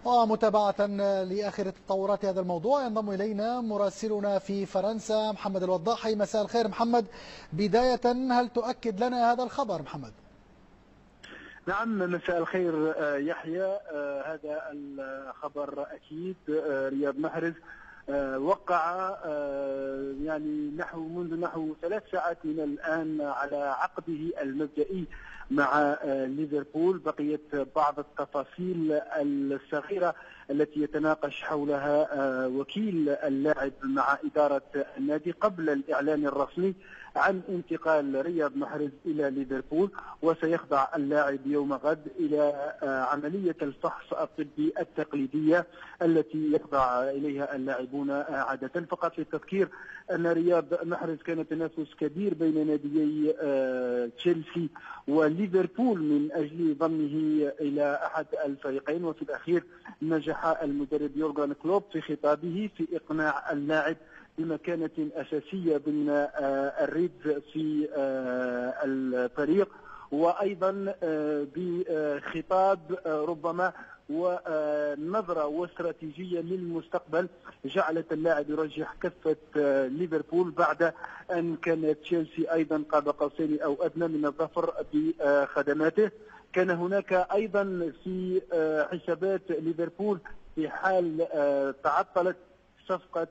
ومتابعة لآخر التطورات هذا الموضوع ينضم إلينا مراسلنا في فرنسا محمد الوضاحي. مساء الخير محمد. بداية هل تؤكد لنا هذا الخبر محمد؟ نعم، مساء الخير يحيى. هذا الخبر أكيد. رياض محرز وقع منذ نحو 3 ساعات من الآن على عقده المبدئي مع ليفربول. بقيت بعض التفاصيل الصغيرة التي يتناقش حولها وكيل اللاعب مع إدارة النادي قبل الإعلان الرسمي عن انتقال رياض محرز إلى ليفربول. وسيخضع اللاعب يوم غد إلى عملية الفحص الطبي التقليدية التي يخضع إليها اللاعبون عادة. فقط للتذكير أن رياض محرز كان تنافس كبير بين ناديي تشيلسي وليفربول من أجل ضمه إلى أحد الفريقين، وفي الأخير نجح المدرب يورغان كلوب في خطابه في إقناع اللاعب بمكانة أساسية ضمن الريدز في الفريق، وأيضا بخطاب ربما ونظرة واستراتيجية للمستقبل جعلت اللاعب يرجح كفة ليفربول بعد أن كانت تشيلسي أيضا قاب قوسين أو أدنى من الظفر بخدماته. كان هناك أيضا في حسابات ليفربول في حال تعطلت صفقة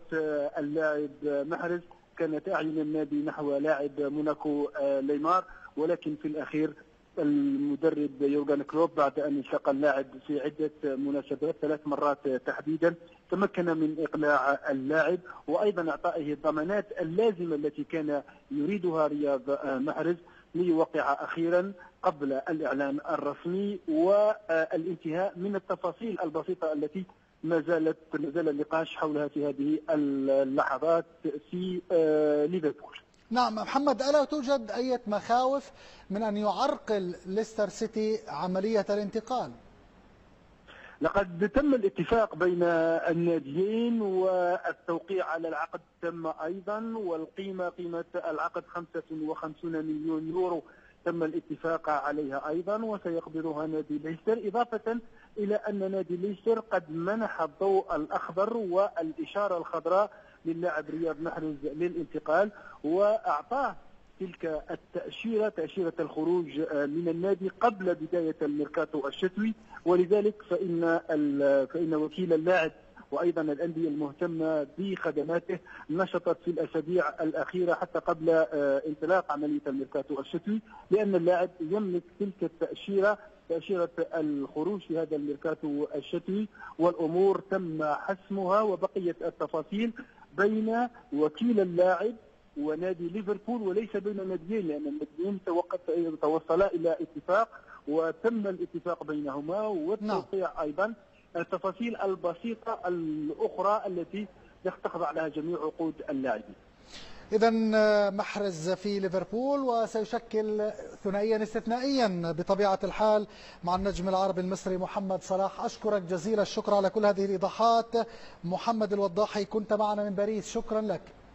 اللاعب محرز كانت أعين النادي نحو لاعب موناكو نيمار، ولكن في الأخير المدرب يورغان كلوب بعد أن التقى اللاعب في عدة مناسبات 3 مرات تحديدا تمكن من إقناع اللاعب وأيضا إعطائه الضمانات اللازمة التي كان يريدها رياض محرز ليوقع أخيرا قبل الإعلان الرسمي والانتهاء من التفاصيل البسيطة التي ما زال النقاش حولها في هذه اللحظات في ليفربول. نعم محمد، ألا توجد أي مخاوف من أن يعرقل ليستر سيتي عملية الانتقال؟ لقد تم الاتفاق بين الناديين والتوقيع على العقد تم أيضا، قيمة العقد 55 مليون يورو تم الاتفاق عليها أيضا وسيقبضها نادي ليستر، إضافة إلى أن نادي ليستر قد منح الضوء الأخضر والإشارة الخضراء للاعب رياض محرز للانتقال وأعطاه تلك التأشيرة، تأشيرة الخروج من النادي قبل بداية الميركاتو الشتوي. ولذلك فإن وكيل اللاعب وأيضا الأندية المهتمة بخدماته نشطت في الأسابيع الأخيرة حتى قبل انطلاق عملية الميركاتو الشتوي، لأن اللاعب يملك تلك التأشيرة، تأشيرة الخروج في هذا الميركاتو الشتوي، والأمور تم حسمها وبقيت التفاصيل بين وكيل اللاعب ونادي ليفربول وليس بين الناديين، لأن الناديين توصلا إلى اتفاق وتم الاتفاق بينهما والتوقيع أيضا. التفاصيل البسيطة الأخرى التي تخضع لها جميع عقود اللاعبين. إذن محرز في ليفربول وسيشكل ثنائيا استثنائيا بطبيعة الحال مع النجم العربي المصري محمد صلاح. أشكرك جزيل الشكر على كل هذه الإيضاحات محمد الوضاحي، كنت معنا من باريس، شكرا لك.